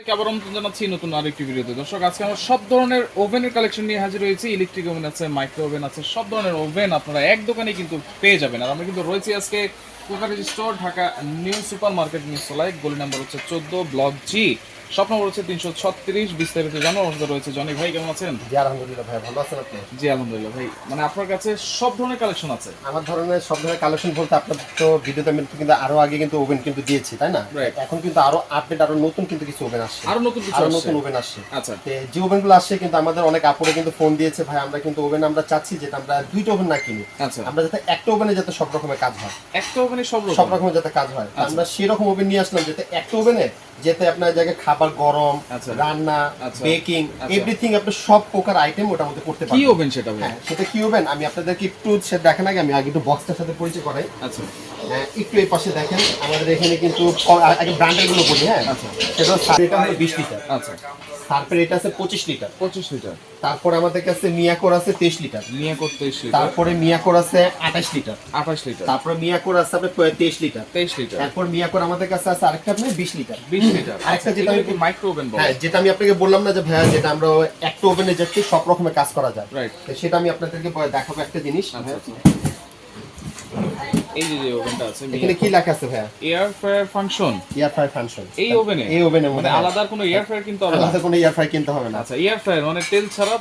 আবার আমন্ত্রণ জানাচ্ছি নতুন আরেকটি ভিডিওতে। দর্শক, আজকে আমরা সব ধরনের ওভেনের কালেকশন নিয়ে হাজির হয়েছি। ইলেকট্রিক ওভেন আছে, মাইক্রো ওভেন আছে, সব ধরনের ওভেন আপনারা এক দোকানে কিন্তু পেয়ে যাবেন। আর আমরা কিন্তু রয়েছি আজকে কুকারেজ store, Dhaka new super market, নিউজতলায়, গলি নাম্বার হচ্ছে 14, ব্লক জি, শপ নম্বর হচ্ছে 336। বিস্তারিত জানার অবস্থা রয়েছে। জনি ভাই, কেমন আছেন? জি আলহামদুলিল্লাহ ভাই, ভালো আছেন আপনি? জি আলহামদুলিল্লাহ ভাই। মানে আপনার কাছে সব ধরনের কালেকশন আছে? আমার ধরনের সব ধরনের কালেকশন বলতে আপনার তো ভিডিওতে আমি কিন্তু আরো আগে কিন্তু ওভেন কিন্তু দিয়েছি, তাই না? এখন কিন্তু আরো আপডেট, আরো নতুন কিন্তু কিছু ওভেন আসছে, আরো নতুন ওভেন আসছে। আচ্ছা, যে ওভেনগুলো আসছে কিন্তু আমাদের অনেক আপুরে কিন্তু ফোন দিয়েছে, ভাই আমরা কিন্তু ওভেন আমরা চাচ্ছি যেটা আমরা দুইটা ওভেন না কিনি, আচ্ছা, আমরা যাতে একটা ওভেনে যাতে সব রকমের কাজ হয়, একটা ওভেনে সব রকমের যাতে কাজ হয়। আমরা সেরকম ওভেন নিয়ে আসলাম যাতে একটা ওভেনে যেতে আপনার জায়গায় খাবার গরম, রান্না, বেকিং, এভরিথিং আপনি সব প্রকার আইটেম ওটার মধ্যে করতে পারবেন। কি ওভেন সেটা ভাই? হ্যাঁ, সেটা কি ওভেন আমি আপনাদেরকে একটু সেটা দেখার আগে আমি আগে একটু বক্সটার সাথে পরিচয় করাই। আচ্ছা, একটু এই পাশে দেখেন আমাদের এখানে কিন্তু আগে ব্র্যান্ডের গুলো বলি। হ্যাঁ, সেটা এটা হলো 20 লিটার। আচ্ছা, তারপরে এটা আছে 25 লিটার। 25 লিটার। তারপরে আমাদের কাছে মিয়াকোর আছে 23 লিটার। মিয়াকোর 23 লিটার। তারপরে মিয়াকোর আছে 28 লিটার। 28 লিটার। তারপরে মিয়াকোর আছে আপনার 23 লিটার। 23 লিটার। তারপর মিয়াকোর আমাদের কাছে আছে আরেকটা আপনার 20 লিটার। 20 লিটার। আরেকটা যেটা আমি মাইক্রো ওভেন বলে। হ্যাঁ, যেটা আমি আপনাকে বললাম না যে ভাইয়া যেটা আমরা একটা ওভেনে যাচ্ছি সব রকমের কাজ করা যায়, রাইট। সেটা আমি আপনাদেরকে দেখাবো একটা জিনিস। এই যে ওভেনটা আছে, এখানে কি লেখা আছে ভাইয়া? Air fryer function. Air fryer function এই ওভেনের মধ্যে আলাদা কোনো এয়ার ফ্রায়ার কিনতে হবে না? আলাদা কোনো এয়ার ফ্রায়ার কিনতে হবে না। আচ্ছা, এয়ার ফ্রায়ার মানে তেল ছাড়া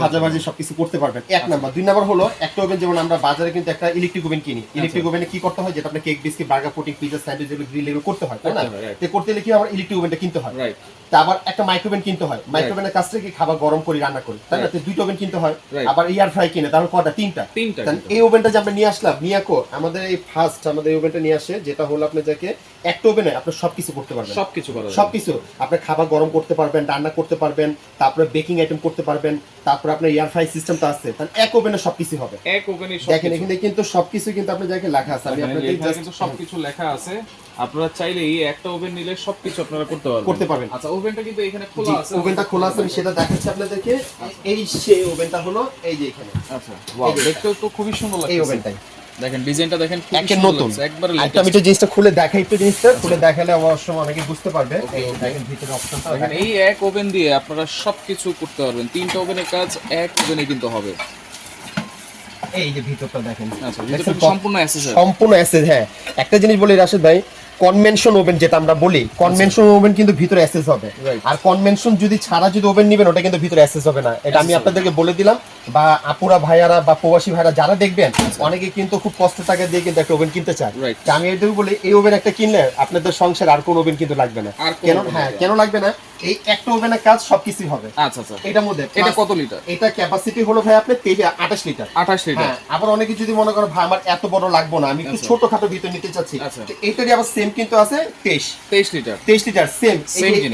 ভাজাভাজি সবকিছু করতে পারবেন। এক নাম্বার। দুই নাম্বার হলো একটা ওভেন, যেমন আমরা বাজারে কিন্তু একটা ইলেকট্রিক ওভেন কিনি, ইলেকট্রিক ওভেনে কি করতে হয়, যেটা আপনি cake, biscuit, burger, pudding, pizza, sandwich, যেগুলো গ্রিল এগুলো করতে হয়, তাই না? তো করতে গেলে কি আমার ইলেকট্রিক ওভেনটা কিনতে হয়, রাইট। তা আবার একটা মাইক্রোওভেন কিনতে হয়, মাইক্রোওভেনের কাছ থেকে খাবার গরম করে রান্না করি, তাই না? তো দুইটা ওভেন কিনতে হয়। আবার এয়ার ফ্রাই কিনে, তাহলে কয়টা? তিনটা। এই ওভেনটা যে আমরা নিয়ে আসলাম মিয়াকো, আমাদের এই ফার্স্ট আমাদের এই ওভেনটা নিয়ে আসে, যেটা হলো আপনি যাকে একটা ওভেনে আপনি সবকিছু করতে পারবেন, সবকিছু আপনি খাবার গরম করতে পারবেন, রান্না করতে পারবেন, তারপরে বেকিং আইটেম করতে পারবেন, তারপরে আপনার এয়ার ফ্রাই সিস্টেমটা আছে, তাহলে এক ওভেনে সবকিছু হবে। এক ওভেনে দেখেন এখানে কিন্তু সবকিছু কিন্তু আপনি যাকে লেখা আছে, আমি আপনাদের কিন্তু সবকিছু লেখা আছে। আপনারা চাইলেই একটা ওভেন নিলে সবকিছু আপনারা করতে পারবেন। আচ্ছা, ওভেনটা কিন্তু এখানে খোলা আছে। ওভেনটা খোলা আছে, আমি সেটা দেখাচ্ছি আপনাদেরকে। এই সেই ওভেনটা হলো এই যে এখানে। আচ্ছা, ওয়াও, দেখতেও তো খুবই সুন্দর লাগছে এই ওভেনটাই। দেখেন ডিজাইনটা দেখেন, খুবই নতুন, একবারে লেটেস্ট। আমি একটু জিনিসটা খুলে দেখাই, একটু জিনিসটা খুলে দেখালে অবশ্যই অনেকে বুঝতে পারবে। এই দেখেন ভিতরে অপশনটা দেখেন, এই এক ওভেন দিয়ে আপনারা সবকিছু করতে পারবেন। তিনটা ওভেনের কাজ এক ওভেনে কিন্তু হবে। এই যে ভিতরটা দেখেন। আচ্ছা, ভিতরটা সম্পূর্ণ অ্যাসেস। সম্পূর্ণ অ্যাসেস। হ্যাঁ, একটা জিনিস বলি রাশেদ ভাই, কনভেনশন ওভেন যেটা আমরা বলি, কনভেনশন ওভেন কিন্তু ভিতরে অ্যাসেস হবে, আর কনভেনশন যদি ছাড়া যদি ওভেন নেবেন ওটা কিন্তু ভিতরে অ্যাসেস হবে না। এটা আমি আপনাদেরকে বলে দিলাম। বা আপুরা ভাইয়ারা বা প্রবাসী ভাইরা যারা দেখবেন, অনেকে কিন্তু খুব কষ্ট টাকা দিয়ে কিন্তু একটা ওভেন কিনতে চায়। আমি এটাই বলি, এই ওভেন একটা কিনলে আপনাদের সংসার আর কোন ওভেন কিন্তু লাগবে না। কেন? হ্যাঁ, কেন লাগবে না? এই একটা ওভেনের কাজ সবকিছু হবে। আচ্ছা আচ্ছা, এটার মধ্যে এটা কত লিটার? এটা ক্যাপাসিটি হলো ভাই আপনার 28 লিটার। 28 লিটার। আবার অনেকে যদি মনে করো ভাই আমার এত বড় লাগবে না, আমি একটু ছোটখাটো ভিতর নিতে চাচ্ছি, এইটারই আবার সেম কিন্তু আছে 23 লিটার। 23 litre same.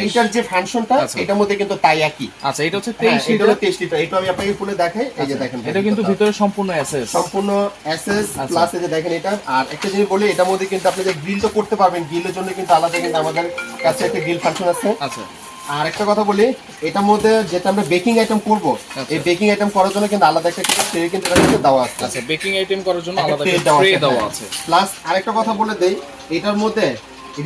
এটার যে ফাংশনটা এটার মধ্যে কিন্তু তাই একই। আচ্ছা, এটা হচ্ছে 23 লিটার। এটা আমি আপনাকে খুলে দেখাই। এই যে দেখেন, এটা কিন্তু ভিতরে সম্পূর্ণ অ্যাসেস, প্লাস এই যে দেখেন এটা। আর একটা জিনিস বলি, এটার মধ্যে কিন্তু আপনি যে গ্রিল তো করতে পারবেন, গ্রিলের জন্য কিন্তু আলাদা কিন্তু আমাদের কাছে একটা গ্রিল ফাংশন আছে। আচ্ছা, আর একটা কথা বলি, এটার মধ্যে যেটা আমরা বেকিং আইটেম করব, এই বেকিং আইটেম করার জন্য কিন্তু আলাদা একটা ট্রে কিন্তু এটাতে দেওয়া আছে। আচ্ছা, বেকিং আইটেম করার জন্য আলাদা একটা ট্রে দেওয়া আছে। প্লাস আরেকটা কথা বলে দেই, এটার মধ্যে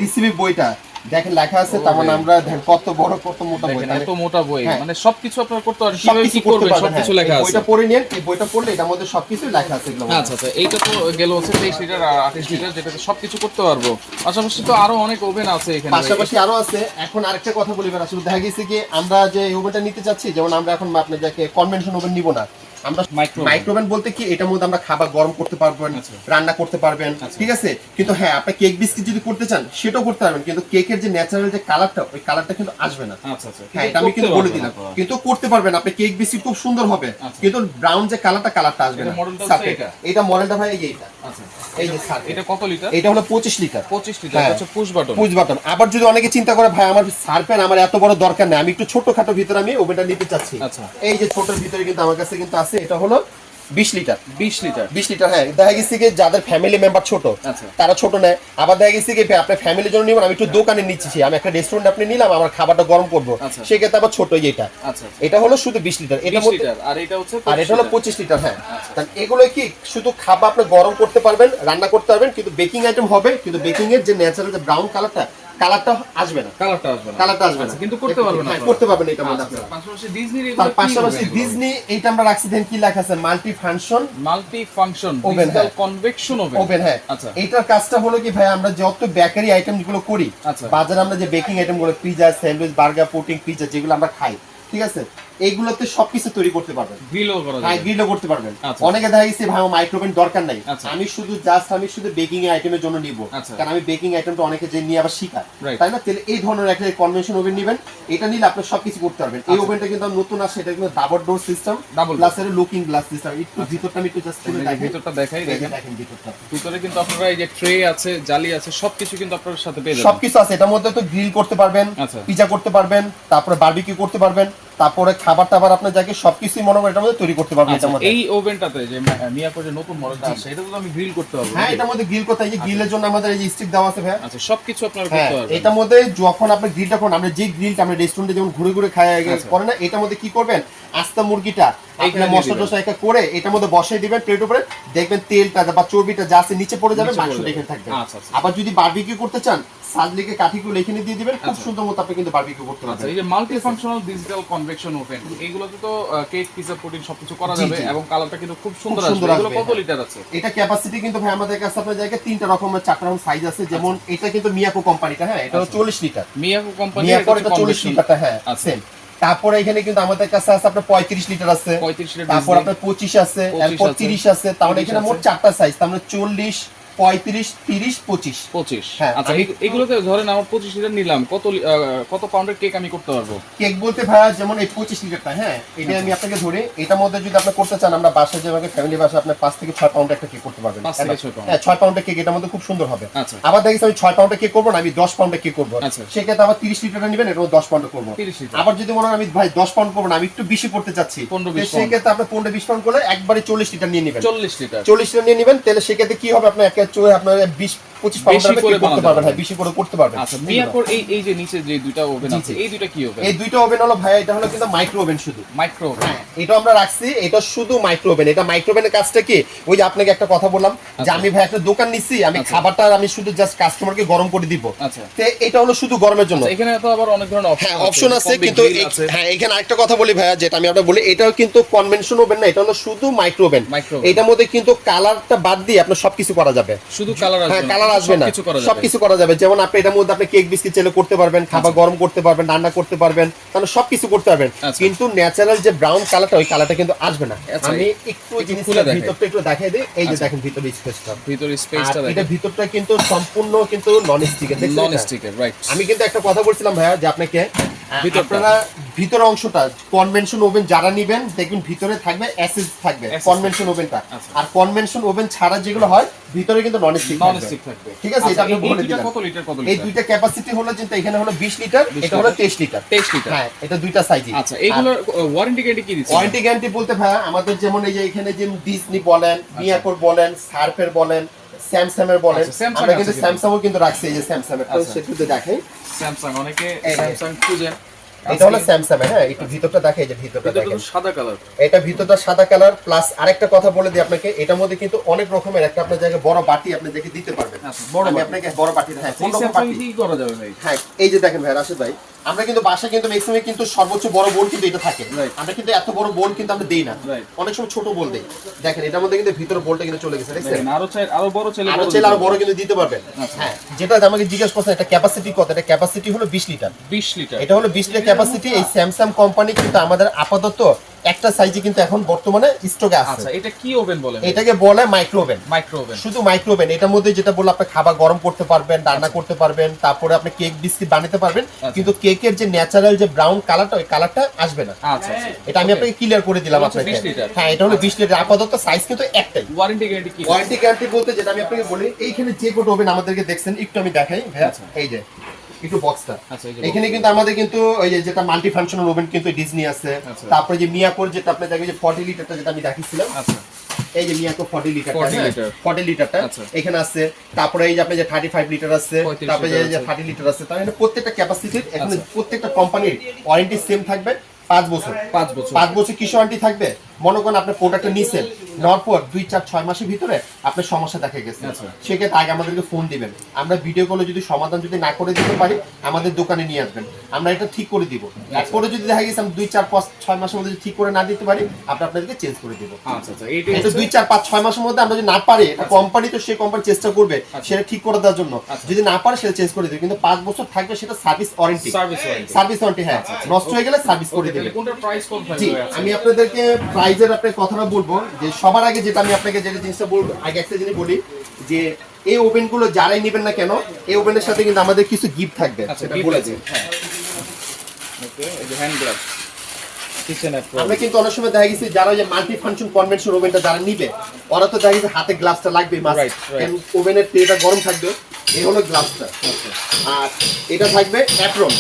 রেসিপি বইটা দেখেন লেখা আছে, তার মানে আমরা দেখেন কত বড় কত মোটা বই, এত মোটা বই, মানে সবকিছু আপনারা করতে পারবেন, কিভাবে কি করবেন সবকিছু লেখা আছে। বইটা পড়ে নিন, এই বইটা পড়লে এটার মধ্যে সবকিছু লেখা আছে। আচ্ছা আচ্ছা, এইটা তো গেল হচ্ছে 23 লিটার আর 28 লিটার, যেটাতে সবকিছু করতে পারবো। পাশাপাশি তো আরো অনেক ওভেন আছে এখানে, পাশাপাশি আরো আছে। এখন আরেকটা কথা বলি, আসলে দেখা গেছে কি আমরা যে ওভেনটা নিতে চাচ্ছি, যেমন আমরা এখন আপনাদেরকে কনভেনশন ওভেন নিব না, আমরা মাইক্রোওভেন বলতে কি এটার মধ্যে আমরা খাবার গরম করতে পারবেন, রান্না করতে পারবেন, ঠিক আছে? কিন্তু হ্যাঁ, আপনি কেক বিস্কিট যদি করতে চান সেটাও করতে পারবেন, কিন্তু কেকের যে ন্যাচারাল যে কালারটা, ওই কালারটা কিন্তু আসবে না। আচ্ছা আচ্ছা, হ্যাঁ, এটা আমি কিন্তু বলে দিলাম, কিন্তু করতে পারবেন আপনি। কেক বিস্কিট খুব সুন্দর হবে, কিন্তু ব্রাউন যে কালারটা আসবে না। এটা মডেলটা ভাই এইটা। আচ্ছা, এই যে স্যার, এটা কত লিটার? এটা হলো 25 লিটার। 25 লিটার, এটা হচ্ছে পুশ বাটন। আবার যদি অনেকে চিন্তা করে ভাই আমার সারপেন আমার এত বড় দরকার নেই, আমি একটু ছোটখাটো ভিতরে আমি ওভেনটা নিতে চাচ্ছি, আচ্ছা, এই যে ছোটর ভিতরে কিন্তু আমার কাছে কিন্তু আছে, এটা হলো 20 লিটার। 20 লিটার। হ্যাঁ, দেখা গেছে কি যাদের ফ্যামিলি মেম্বার ছোট, তারা ছোট নেয়। আবার দেখা গেছে কি আপনার ফ্যামিলির জন্য নিবেন, আমি একটু দোকানে নিচ্ছি, আমি একটা রেস্টুরেন্ট আপনি নিলাম, আমার খাবারটা গরম করবো, সেক্ষেত্রে আবার ছোট এটা। এটা হলো শুধু 20 লিটার। এটা মধ্যে আর এটা হলো 25 লিটার। হ্যাঁ, এগুলো কি শুধু খাবার আপনি গরম করতে পারবেন, রান্না করতে পারবেন, কিন্তু বেকিং আইটেম হবে, কিন্তু বেকিং এর যে ন্যাচারাল যে ব্রাউন কালারটা কালারটা আসবে না, কালারটা আসবে না কিন্তু করতে পারবেন হ্যাঁ করতে পারবেন এটা মধ্যে আপনারা। পাশাপাশি ডিজনির তার পাশাপাশি ডিজনি এইটা আমরা রাখছি দেন কি লেখা আছে multi function oven, digital convection oven. হ্যাঁ আচ্ছা এটার কাজটা হলো কি ভাই আমরা যত বেকারি আইটেম গুলো করি আচ্ছা। বাজারে আমরা যে বেকিং আইটেম গুলো pizza sandwich burger pudding pizza যেগুলো আমরা খাই ঠিক আছে এইগুলোতে সবকিছু তৈরি করতে পারবেন, গ্রিলও করা হ্যাঁ যাবে গ্রিলও করতে পারবেন। আচ্ছা। অনেকে দেখা গেছে ভাই আমার মাইক্রোওভেন দরকার নাই, আচ্ছা। আমি শুধু বেকিং আইটেমের জন্য নিব, আচ্ছা। কারণ আমি বেকিং আইটেমটা অনেকে যে নিয়ে আবার শিখায় Right. তাই না, তাহলে এই ধরনের একটা কনভেনশন ওভেন নেবেন, এটা নিলে আপনি সবকিছু করতে পারবেন। এই আচ্ছা। ওভেনটা কিন্তু নতুন আসে, এটা কিন্তু double door system Double plus এর লুকিং গ্লাস সিস্টেম। একটু ভিতরটা আমি একটু জাস্ট এই যে ভিতরটা দেখাই দেখেন দেখেন ভিতরটা ভিতরে কিন্তু আপনারা এই যে ট্রে আছে জালি আছে সবকিছু কিন্তু আপনার সাথে পেয়ে যাবেন সবকিছু আছে এটার মধ্যে। তো গ্রিল করতে পারবেন, আচ্ছা। পিজা করতে পারবেন, তারপরে বারবিকিউ করতে পারবেন, তারপরে খাবার টাবার আপনার যাকে সবকিছুই মনে করেন এটার মধ্যে তৈরি করতে পারবেন। আচ্ছা, এটার মধ্যে এই ওভেনটাতে যে মিয়াকোর যে নতুন মডেলটা আছে এটা তো আমি গ্রিল করতে পারবো হ্যাঁ এটার মধ্যে গ্রিল করতে হয়, যে গ্রিলের জন্য আমাদের এই যে স্টিক দেওয়া আছে ভাই। আচ্ছা সবকিছু আপনারা হ্যাঁ করতে পারবেন এটার মধ্যে যখন আপনি গ্রিলটা করেন, আমরা যে গ্রিলটা আমরা রেস্টুরেন্টে যেমন ঘুরে ঘুরে খাই আচ্ছা। করে না, এটার মধ্যে কি করবেন আস্তা মুরগিটা এইখানে আপনি দিয়ে মশলা দিবেন। টসলা একটা করে এটার মধ্যে বসাই দিবেন প্লেট উপরে, দেখবেন তেলটা বা চর্বিটা যা আছে নিচে পড়ে যাবে, নিচে পড়ে মাংসটা যাবে। এখানে থাকবে। আচ্ছা, আচ্ছা। আবার যদি বারবিকিউ করতে চান সাজলিকে কাঠিগুলো এখানে দিয়ে দিবেন, খুব আচ্ছা। সুন্দর মতো আপনি কিন্তু বারবিকিউ করতে আচ্ছা পারবেন। এই যে multi functional digital convection oven এইগুলোতে তো কেক পিজা পুডিং সবকিছু করা জি, যাবে জি। এবং কালারটা কিন্তু খুব সুন্দর সুন্দর আসবে এগুলো আসবে, কত হ্যাঁ। লিটার আছে এটা ক্যাপাসিটি কিন্তু ভাই আমাদের কাছে আপনার জায়গায় 3টা রকমের 4টা রকম সাইজ আছে, যেমন এটা কিন্তু মিয়াকো কোম্পানিটা, হ্যাঁ এটা হলো আচ্ছা। 40 লিটার, মিয়াকো কোম্পানি মিয়াকোর এটা 40 লিটারটা, হ্যাঁ আচ্ছা। সেম। তারপরে এখানে কিন্তু আমাদের কাছে আছে আপনার 35 লিটার আছে, 35 লিটার তারপর আপনার 25 আছে, 25 এরপর আছে, 30 আছে, তাহলে 30 এখানে মোট আছে। 4টা সাইজ, তার মানে 40 35 30 25। 25 হ্যাঁ, আচ্ছা এগুলোতে ধরেন আমার 25 লিটার নিলাম কত পাউন্ডের কেক আমি করতে পারবো কেক বলতে ভাই যেমন এই 25 লিটারটা, হ্যাঁ এটা আমি আপনাকে ধরে এটার মধ্যে যদি আপনি করতে চান, আমরা বাসায় যেভাবে ফ্যামিলি বাসা আপনি 5 থেকে 6 পাউন্ড একটা কেক করতে পারবেন। 5 থেকে 6 পাউন্ড। হ্যাঁ 6 পাউন্ডের কেক এটার মধ্যে খুব সুন্দর হবে। আচ্ছা। আবার দেখিস আমি 6 পাউন্ডের কেক করব না, আমি 10 পাউন্ডের কেক করব, আচ্ছা। সেক্ষেত্রে আবার 30 লিটারটা নেবেন, এটার মধ্যে 10 পাউন্ড করব। 30 লিটার। আবার যদি মনে হয় আমি ভাই 10 পাউন্ড করব না, আমি একটু বেশি করতে চাচ্ছি, 15-20 তো সেক্ষেত্রে আপনি 15-20 পাউন্ড করলে একবারে 40 লিটার নিয়ে নেবেন। 40 লিটার 40 লিটার নিয়ে নেবেন, তাহলে সেক্ষেত্রে কি হবে আপনার একটা চোয়ে আপনার 20-25 পাউন্ড বেশি করে করতে বানাতে পারবেন, হ্যাঁ পারবেন। বেশি করে করতে পারবেন। আচ্ছা মিয়াকোর এই যে নিচে যে দুইটা ওভেন জি, আছে জি। এই দুইটা কি ওভেন এই দুইটা ওভেন হলো ভাই, এটা হলো কিন্তু মাইক্রো ওভেন শুধু। মাইক্রো ওভেন এটা আমরা রাখছি, এটা শুধু মাইক্রো ওভেন। এটা মাইক্রো ওভেনের কাজটা কি, ওই যে আপনাকে একটা কথা বললাম যে আচ্ছা। আমি ভাই একটা দোকান নিচ্ছি, আমি আচ্ছা। খাবারটা আমি শুধু জাস্ট কাস্টমারকে গরম করে দিব, আচ্ছা তো এটা হলো শুধু গরমের জন্য। আচ্ছা, এখানে তো আবার অনেক ধরনের হ্যাঁ অপশন আছে, কম কিন্তু grill আছে। হ্যাঁ এখানে আরেকটা কথা বলি ভাইয়া, যেটা আমি আপনাকে বলি, এটাও কিন্তু কনভেনশন ওভেন না, এটা হলো শুধু মাইক্রো ওভেন। Micro oven। এটার মধ্যে কিন্তু কালারটা বাদ দিয়ে আপনার সবকিছু করা যাবে। শুধু কালার আসবে হ্যাঁ কালার আসবে না, সবকিছু করা যাবে সবকিছু করা যাবে। যেমন আপনি এটার মধ্যে আপনি কেক বিস্কিট চাইলে করতে পারবেন, খাবার গরম করতে পারবেন, রান্না করতে পারবেন, তাহলে সবকিছু করতে পারবেন। আচ্ছা। কিন্তু ন্যাচারাল যে ব্রাউন কালারটা, ওই কালারটা কিন্তু আসবে না। আচ্ছা, আমি একটু একটু জিনিসটা খুলে দেখাই। ভিতরটা একটু দেখাই দিই। এই যে আচ্ছা। দেখেন ভিতরে স্পেসটা, ভিতরে স্পেসটা এটা দেখেন ভিতরটা কিন্তু সম্পূর্ণ কিন্তু নন স্টিকের। নন স্টিকের রাইট আমি কিন্তু একটা কথা বলছিলাম ভাইয়া যে আপনাকে ভিতরটা। আপনারা ভিতরের অংশটা কনভেনশন ওভেন যারা নেবেন দেখবেন ভিতরে থাকবে এসএস থাকবে SS কনভেনশন ওভেনটা। আচ্ছা। আর কনভেনশন ওভেন ছাড়া যেগুলো হয় ভিতরে কিন্তু নন স্টিক নন স্টিক থাকবে ঠিক আছে, এটা আচ্ছা, আমি এই বলে দুইটা দিলাম। কত লিটার এই দুইটা ক্যাপাসিটি হলো যেটা এখানে হলো 20 লিটার, 20 এটা হলো লিটার। 23 লিটার। 23 লিটার হ্যাঁ এটা দুইটা সাইজই। আচ্ছা এইগুলোর ওয়ারেন্টি গ্যারান্টি কি দিচ্ছে ওয়ারেন্টি গ্যারান্টি বলতে ভাই আমাদের যেমন এই যে এখানে যে ডিজনি বলেন, মিয়াকোর বলেন, সার্ফের বলেন, স্যামসাং এর বলেন, আচ্ছা, স্যামসাং আমরা আছে কিন্তু কিন্তু। স্যামসাংও কিন্তু রাখছি, এই যে স্যামসাং এর, তো আচ্ছা। সেটা দেখাই। স্যামসাং অনেকে এই যে। স্যামসাং খুঁজেন এটা হলো স্যামসাং এর, হ্যাঁ একটু ভিতরটা দেখাই, যে ভিতরটা এটা দেখেন, তো সাদা কালার এটা ভিতরটা সাদা কালার। প্লাস আরেকটা কথা বলে দিই আপনাকে, এটার মধ্যে কিন্তু অনেক রকমের একটা আপনার জায়গায় বড় বাটি আপনি দেখে দিতে পারবেন। আচ্ছা, বড় আমি বাটি। আপনাকে বড় বাটি, হ্যাঁ কোন এই রকম স্যামসাং বাটি, কি করা যাবে ভাই হ্যাঁ এই যে দেখেন ভাই রাশেদ ভাই, আমরা কিন্তু বাসায় কিন্তু ম্যাক্সিমাম কিন্তু সর্বোচ্চ বড় বোল কিন্তু এটা থাকে, Right. আমরা কিন্তু এত বড় বোল কিন্তু আমরা দেই না, Right. অনেক সময় ছোট বোল দেই। দেখেন এটার মধ্যে কিন্তু ভিতরে বোলটা কিন্তু চলে গেছে, দেখছেন? দেখেন আরো বড় ছেলে আরো চাইলে আরো বড় কিন্তু দিতে পারবেন। আচ্ছা। হ্যাঁ যেটা আমাকে জিজ্ঞেস করছেন এটা ক্যাপাসিটি কত, এটা ক্যাপাসিটি হলো 20 লিটার। 20 লিটার এটা হলো 20 লিটার ক্যাপাসিটি। এই স্যামসাং কোম্পানি কিন্তু আমাদের আপাতত একটা সাইজে কিন্তু এখন বর্তমানে স্টকে আছে। আচ্ছা এটা কি ওভেন বলেন এটাকে বলে মাইক্রো ওভেন, মাইক্রো ওভেন শুধু মাইক্রো ওভেন। এটার মধ্যে যেটা বললাম আপনি খাবার গরম করতে পারবেন, রান্না করতে পারবেন, তারপরে আপনি কেক বিস্কিট বানাতে পারবেন, কিন্তু কেকের যে ন্যাচারাল যে ব্রাউন কালারটা ওই কালারটা আসবে না। আচ্ছা আচ্ছা এটা আমি আপনাকে ক্লিয়ার করে দিলাম এটা হচ্ছে আপনাকে। 20 লিটার। হ্যাঁ এটা হলো 20 লিটার, আপাতত সাইজ কিন্তু একটাই। ওয়ারেন্টি গ্যারান্টি কি ওয়ারেন্টি গ্যারান্টি বলতে যেটা আমি আপনাকে বলি, এইখানে যে কোট ওভেন আমাদেরকে দেখছেন একটু আমি দেখাই ভাইয়া, আচ্ছা। এই যে একটু বক্সটা, আচ্ছা এই যে এখানে কিন্তু আমাদের কিন্তু ওই যে যেটা মাল্টি ফাংশনাল ওভেন কিন্তু ডিজনি আছে, আচ্ছা। তারপরে যে মিয়াকোর যেটা আপনি দেখবেন যে 40 লিটারটা যেটা আমি দেখিয়েছিলাম, আচ্ছা এই যে মিয়াকো 40 লিটার, 40 লিটার। 40 লিটারটা আচ্ছা। এখানে আছে। তারপরে এই যে আপনি যে 35 লিটার আছে, 35 তারপরে যে লিটার আছে। 30 লিটার আছে। তার মানে প্রত্যেকটা ক্যাপাসিটির এখানে আচ্ছা। প্রত্যেকটা কোম্পানির ওয়ারেন্টি সেম থাকবে 5 বছর। 5 বছর 5 বছর কিসের ওয়ারেন্টি থাকবে? মনে করেন আপনি প্রোডাক্টটা নিছেন, নেওয়ার পর 2-4-6 মাসের ভিতরে আপনার সমস্যা দেখা গেছে, আচ্ছা। সেক্ষেত্রে আগে আমাদেরকে ফোন দিবেন, আমরা ভিডিও কলে যদি সমাধান যদি না করে দিতে পারি আমাদের দোকানে নিয়ে আসবেন, আমরা এটা ঠিক করে দিব। এরপরে যদি দেখা গেছে আমরা 2-4-5-6 মাসের মধ্যে যদি ঠিক করে না দিতে পারি আমরা আপনাদেরকে চেঞ্জ করে দিব। আচ্ছা আচ্ছা, এটা 2-4-5-6 মাসের মধ্যে আমরা যদি না পারি, এটা কোম্পানি তো সেই কোম্পানি চেষ্টা করবে সেটা ঠিক করে দেওয়ার জন্য, যদি না পারে সেটা চেঞ্জ করে দিবে, কিন্তু 5 বছর থাকবে সেটা সার্ভিস ওয়ারেন্টি। সার্ভিস ওয়ারেন্টি, হ্যাঁ, নষ্ট হয়ে গেলে সার্ভিস করে দিবে। কোনটার প্রাইস কত জি, থাকবে? আমি আপনাদেরকে প্রাইজের আপনার কথাটা বলবো যে সবার আগে যেটা আমি আপনাকে যেটা জিনিসটা বলবো, আগে একটা জিনিস বলি যে এই ওভেনগুলো যারাই নেবেন না কেন, এই ওভেনের সাথে কিন্তু আমাদের কিছু গিফট থাকবে, আচ্ছা, সেটা gift বলে আছে। দিই। হ্যাঁ, ওকে, এই যে হ্যান্ড গ্লাভস, কিচেন অ্যাপ্রন। আমরা কিন্তু অনেক সময় দেখা গেছে যারা যে মাল্টি ফাংশন কনভেনশন ওভেনটা যারা নিবে, ওরা তো দেখা গেছে হাতে গ্লাভসটা লাগবে, Right, right. ওভেনের ট্রেটা গরম থাকবে, এই হলো গ্লাভসটা। আর এটা থাকবে অ্যাপ্রন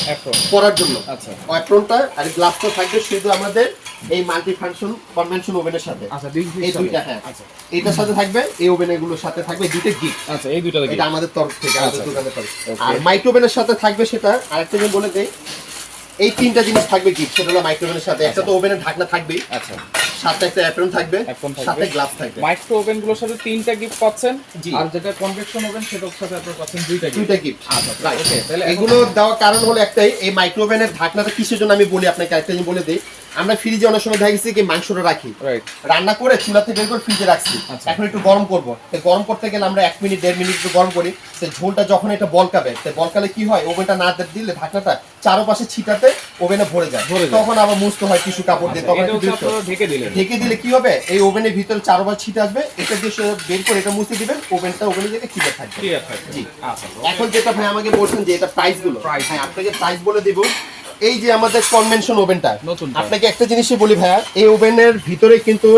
পরার জন্য, আচ্ছা অ্যাপ্রনটা আর গ্লাভসটা থাকবে শুধু আমাদের এই মাল্টি ফাংশন কনভেনশন ওভেনের সাথে। আচ্ছা, এই দুইটা, হ্যাঁ, আচ্ছা এটার সাথে থাকবে, এই ওভেনগুলোর সাথে থাকবে দুইটা গিফট। আচ্ছা, এই দুইটা দেখি। এটা আমাদের তরফ থেকে, আমাদের আচ্ছা, দোকানের তরফ। okay. আর মাইক্রোওভেনের সাথে থাকবে সেটা আরেকটা জিনিস বলে দেই, এই তিনটা জিনিস থাকবে গিফট। সেটা হলো মাইক্রোওভেনের সাথে একটা তো ওভেনের ঢাকনা থাকবেই, আচ্ছা, সাথে একটা অ্যাপ্রন থাকবে, Apron থাকবে। সাথে গ্লাভস থাকবে। মাইক্রো ওভেনগুলোর সাথে 3টা গিফট পাচ্ছেন, জি। আর যেটা কনভেকশন ওভেন সেটার সাথে আপনারা পাচ্ছেন 2টা গিফট। দুইটা গিফট। আচ্ছা, রাইট। ওকে, তাহলে এগুলো দেওয়ার কারণ হলো একটাই, এই মাইক্রোওভেনের ঢাকনাটা কিসের জন্য আমি বলি আপনাকে আরেকটা জিনিস বলে দিই। আমরা ফ্রিজে অনেক সময় দেখা গেছে কি মাংসটা রাখি, রাইট, রান্না করে চুলা থেকে বের করে ফ্রিজে রাখছি, আচ্ছা। এখন একটু গরম করব, গরম করতে গেলে আমরা 1 মিনিট 1.5 মিনিট একটু গরম করি, সেই ঝোলটা যখন এটা বলকাবে, সেই বলকালে কি হয়, ওভেনটা না দিলে ঢাকনাটা চারপাশে ছিটাতে ওভেনে ভরে যায়, তখন আবার মুছতে হয় টিস্যু কাপড় দিয়ে, তখন এটা একটু হচ্ছে বিরক্ত। আপনারা ঢেকে দিলেন। ঢেকে দিলে কি হবে, এই ওভেনের ভিতরে চারবার ছিটা আসবে, এটা দিয়ে বের করে এটা মুছে দিবেন, ওভেনটা ওভেনের জায়গায় ক্লিয়ার থাকবে। ক্লিয়ার থাকবে। জি। আচ্ছা, এখন যেটা ভাই আমাকে বলছেন যে এটা প্রাইস গুলো, Price। হ্যাঁ, আপনাকে প্রাইস বলে দিব। এই যে আমাদের কনভেনশন ওভেনটা, নতুনটা। আপনাকে একটা জিনিসই বলি ভাইয়া, এই ওভেনের ভিতরে কিন্তু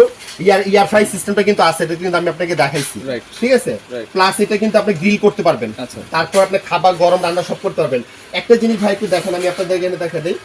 ইয়ার ফ্রাই সিস্টেমটা কিন্তু আছে, এটা কিন্তু আমি আপনাকে দেখাইছি, Right. ঠিক আছে। Right. প্লাস এটা কিন্তু আপনি গ্রিল করতে পারবেন, আচ্ছা। তারপর আপনি খাবার গরম রান্না সব করতে পারবেন। একটা জিনিস ভাই একটু দেখেন, আমি আপনাদের এখানে দেখা দিই,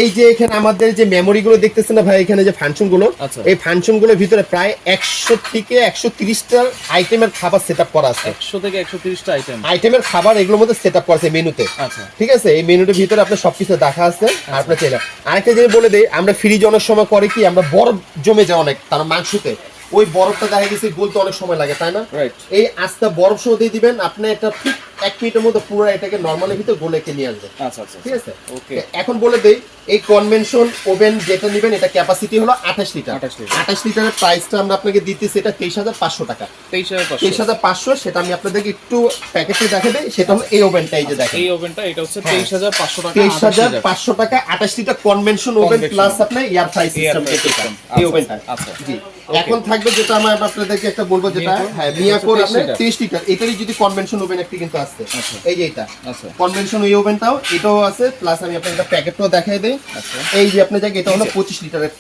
এই যে এখানে আমাদের যে মেমোরি গুলো দেখতেছেন না ভাই, এখানে যে ফাংশন গুলো, আচ্ছা। এই ফাংশন গুলোর ভিতরে প্রায় 100 থেকে 130টা আইটেমের খাবার সেটআপ করা আছে। 100 থেকে 130টা আইটেমের খাবার এগুলোর মধ্যে সেটআপ করা আছে মেনুতে। আচ্ছা, ঠিক আছে, এই মেনুটার ভিতরে আপনার সবকিছু দেখা আছে, আর আপনার চাইলে আরেকটা জিনিস বলে দেই, আমরা ফ্রিজ অনেক সময় করে কি, আমরা বরফ জমে যায় অনেক তার মাংসতে, ওই বরফটা দেখা গেছে গলতে অনেক সময় লাগে, তাই না? রাইট। এই আস্তা বরফ সহ দিয়ে দিবেন, আপনি এটা ঠিক 1 মিনিটের মধ্যে পুরো এটাকে নরমালের ভিতরে গলেকে নিয়ে আসবে। আচ্ছা আচ্ছা, ঠিক আছে, ওকে। এখন বলে দেই, এই কনভেনশন ওভেন যেটা নেবেন, এটা ক্যাপাসিটি হলো 28 লিটার। 28 লিটার। 28 লিটারের প্রাইসটা আমরা আপনাকে দিতেছি এটা 23,500 টাকা। 23,500। 23,500, সেটা আমি আপনাদেরকে একটু প্যাকেটে দেখে দেই, সেটা হলো এই ওভেনটা, এই যে দেখেন, এই ওভেনটা এটা হচ্ছে হ্যাঁ। 23,500 টাকা। 23,500 টাকা, 28 litre convection oven Convection। Plus আপনার air fry system, fry system। এই ওভেনটা। আচ্ছা। জি, এখন থাকবে যেটা আমি আপনাদেরকে একটা বলবো, যেটা মিয়াকোর? হ্যাঁ মিয়াকোর, এটা হচ্ছে আপনার 30 30 লিটার, এটারই যদি কনভেনশন ওভেন একটি কিন্তু আছে, আচ্ছা। এই যে এটা আচ্ছা, কনভেনশন ওই ওভেনটাও, এটাও আছে, প্লাস আমি আপনাকে একটা প্যাকেটটাও দেখাই দেই। আচ্ছা। এই যে আপনার জায়গায় এটা হলো 25 লিটারের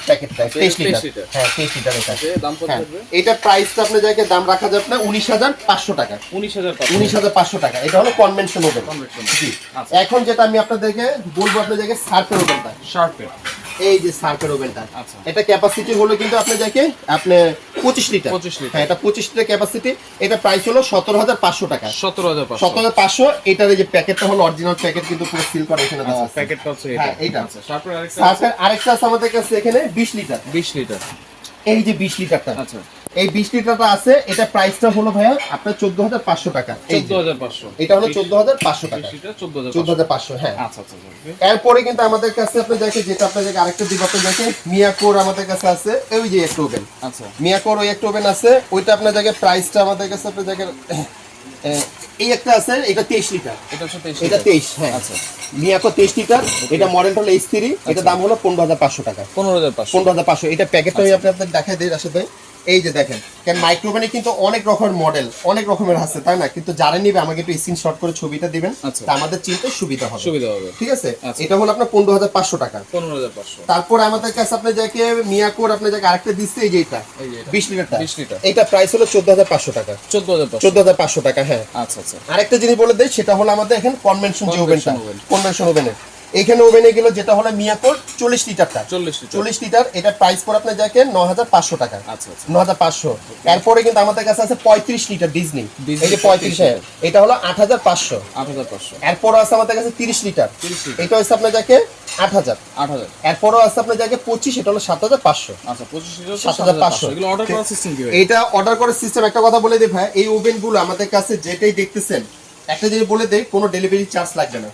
প্যাকেটটা, 23 লিটার, 23 লিটার। হ্যাঁ 23 লিটার এটা। ওকে, দাম কত হ্যাঁ, থাকবে? এটা প্রাইসটা আপনার জায়গায় দাম রাখা যাবে না 19,500 টাকা। 19,500। 19,500 টাকা, এটা হলো কনভেনশন ওভেন। Convection। জি। আচ্ছা। এখন যেটা আমি আপনাদেরকে বলবো, আপনার জায়গায় সার্ফের ওভেনটা, শার্পের। এই যে সার্ফের ওভেনটা, আচ্ছা। এটা ক্যাপাসিটি হলো কিন্তু আপনার জায়গায় আপনি 25 লিটার। 25 লিটার। হ্যাঁ, এটা 25 লিটার ক্যাপাসিটি, এটা প্রাইস হলো 17,500 টাকা। 17,500। 17,500, এটার এই যে প্যাকেটটা হলো অরিজিনাল প্যাকেট, কিন্তু পুরো সিল করা এখানে দেওয়া আচ্ছা, আছে। প্যাকেটটা হচ্ছে হ্যাঁ, এটা। এইটা। আচ্ছা, শার্পের আরেকটা আছে? সার্ফের আরেকটা আছে আমাদের কাছে এখানে 20 লিটার, 20 লিটার। এই যে 20 লিটারটা, আচ্ছা, এই 20 লিটারটা আছে, এটা প্রাইসটা হলো ভাইয়া আপনার 14,500 টাকা। এই যে, 14,500। এটা হলো 14,500 টাকা। 20 লিটার 14,500। 14,500, হ্যাঁ। আচ্ছা আচ্ছা, ওকে। এরপরে কিন্তু আমাদের কাছে আপনি দেখেন, যেটা আপনার জায়গায় আরেকটা দিব, আপনার দেখেন মিয়াকোর আমাদের কাছে আছে, ওই যে একটা ওভেন, আচ্ছা, মিয়াকোর ওই একটা ওভেন আছে, ওইটা আপনার জায়গায় প্রাইসটা আমাদের কাছে আপনার জায়গায় এই একটা আছে, এটা 23 লিটার, এটা হচ্ছে 23 এটা লিটার। 23, হ্যাঁ। আচ্ছা, মিয়াকো 23 লিটার, এটা মডেলটা হলো H3, এটা দাম হলো 15,500 টাকা। 15,500। 15,500, এটা প্যাকেটটা আমি আপনাদের দেখাই দিই রাশেদ ভাই। এই যে দেখেন, কারণ মাইক্রোওভেনে কিন্তু অনেক রকমের মডেল, অনেক রকমের আছে, তাই না? কিন্তু যারা নিবে আমাকে একটু স্ক্রিনশট করে ছবিটা দিবেন, আচ্ছা। তা আমাদের চিনতে সুবিধা হবে। সুবিধা হবে। ঠিক আছে, আচ্ছা। এটা হলো আপনার 15,500 টাকা। 15,500। তারপর আমাদের কাছে আপনার যাকে মিয়াকোর আপনার যাকে আরেকটা দিচ্ছে, এই যে এটা এই যে এটা। 20 লিটারটা, 20 লিটার। এটা প্রাইস হলো 14,500 টাকা। 14,500। 14,500 টাকা, হ্যাঁ। আচ্ছা আচ্ছা, আরেকটা জিনিস বলে দেই, সেটা হলো আমাদের এখানে কনভেনশন যে ওভেনটা, ওভেন। কনভেনশন ওভেনের এখানে ওভেনে গেল যেটা হলো মিয়াকোর 40 লিটারটা, 40 লিটার। 40 লিটার, এটা প্রাইস পড়ে আপনার যাকে 9,500 টাকা। আচ্ছা আচ্ছা, 9,500। এরপরে কিন্তু আমাদের কাছে আছে 35 লিটার ডিজনি, ডিজনি এই যে 35, হ্যাঁ, এটা হলো 8,500। 8,500। এরপর আছে আমাদের কাছে 30 লিটার, 30 লিটার। এটা হচ্ছে আপনার যাকে 8,000। 8,000। এরপরও আছে আপনার জায়গায় 25, এটা হলো 7,500। আচ্ছা 25 7,500 এগুলো অর্ডার করার সিস্টেম কি ভাই? এইটা অর্ডার করার সিস্টেম একটা কথা বলে দিই ভাই, এই ওভেনগুলো আমাদের কাছে যেটাই দেখতেছেন একটা জিনিস বলে দেই, কোনো ডেলিভারি চার্জ লাগবে না।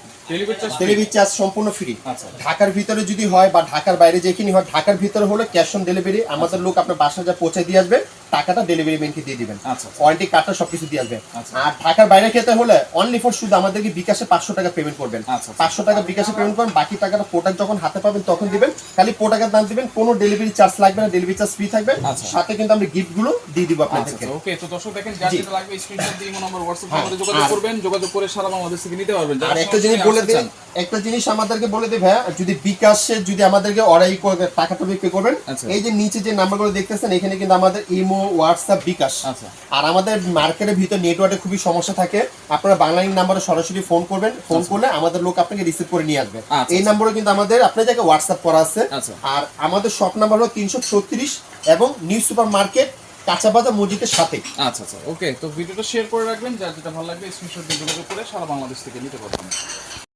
ডেলিভারি চার্জ সম্পূর্ণ ফ্রি। আচ্ছা। ঢাকার ভিতরে যদি হয় বা ঢাকার বাইরে যেখানে হয়, ঢাকার ভিতরে হলে ক্যাশ অন ডেলিভারি, আমাদের লোক আপনার বাসায় যা পৌঁছে দিয়ে আসবে, টাকাটা ডেলিভারি ম্যানকে দিয়ে দিবেন, আচ্ছা। ওয়ারেন্টি কার্ডটা সবকিছু দিয়ে আসবে। আচ্ছা। আর ঢাকার বাইরে খেতে হলে অনলি ফর শুধু আমাদেরকে বিকাশে 500 টাকা পেমেন্ট করবেন। আচ্ছা। 500 টাকা বিকাশে পেমেন্ট করবেন, বাকি টাকাটা প্রোডাক্ট যখন হাতে পাবেন তখন দিবেন। খালি প্রোডাক্টের দাম দিবেন, কোনো ডেলিভারি চার্জ লাগবে না, ডেলিভারি চার্জ ফ্রি থাকবে। আচ্ছা। সাথে কিন্তু আমরা গিফটগুলো দিয়ে দিব আপনাদেরকে। আচ্ছা ওকে, তো দর্শক দেখেন যার জি। যেটা লাগবে স্ক্রিনশট দিয়ে ইমো নাম্বার হোয়াটসঅ্যাপ হ্যাঁ, নম্বরে যোগাযোগ আর- করবেন, যোগাযোগ করে সারা বাংলাদেশ থেকে নিতে পারবেন। যারা আর একটা জিনিস সরাসরি বলে আসতে দিই, চান। একটা জিনিস আমাদেরকে বলে দিই ভাইয়া, যদি বিকাশে যদি আমাদেরকে অর্ডার টাকাটা পে করবেন, আচ্ছা। এই যে নিচে যে নাম্বারগুলো দেখতেছেন এখানে কিন্তু আমাদের ইমো, হোয়াটসঅ্যাপ, বিকাশ। আচ্ছা। আর আমাদের মার্কেটের ভিতর নেটওয়ার্কে খুবই সমস্যা থাকে, আপনারা বাংলালিংক নাম্বারে সরাসরি ফোন করবেন, ফোন করলে আমাদের লোক আপনাকে রিসিভ করে নিয়ে আসবে। আচ্ছা। এই নাম্বারে কিন্তু আমাদের আপনার জায়গায় হোয়াটসঅ্যাপ করা আছে। আচ্ছা। আর আমাদের শপ নাম্বার হলো 336 এবং নিউ সুপার মার্কেট, কাঁচা বাজার মসজিদের সাথে। আচ্ছা আচ্ছা ওকে, তো ভিডিওটা শেয়ার করে রাখবেন, যার যেটা ভালো লাগবে স্ক্রিনশট দিয়ে যোগাযোগ করে সারা বাংলাদেশ থেকে নিতে পারবেন।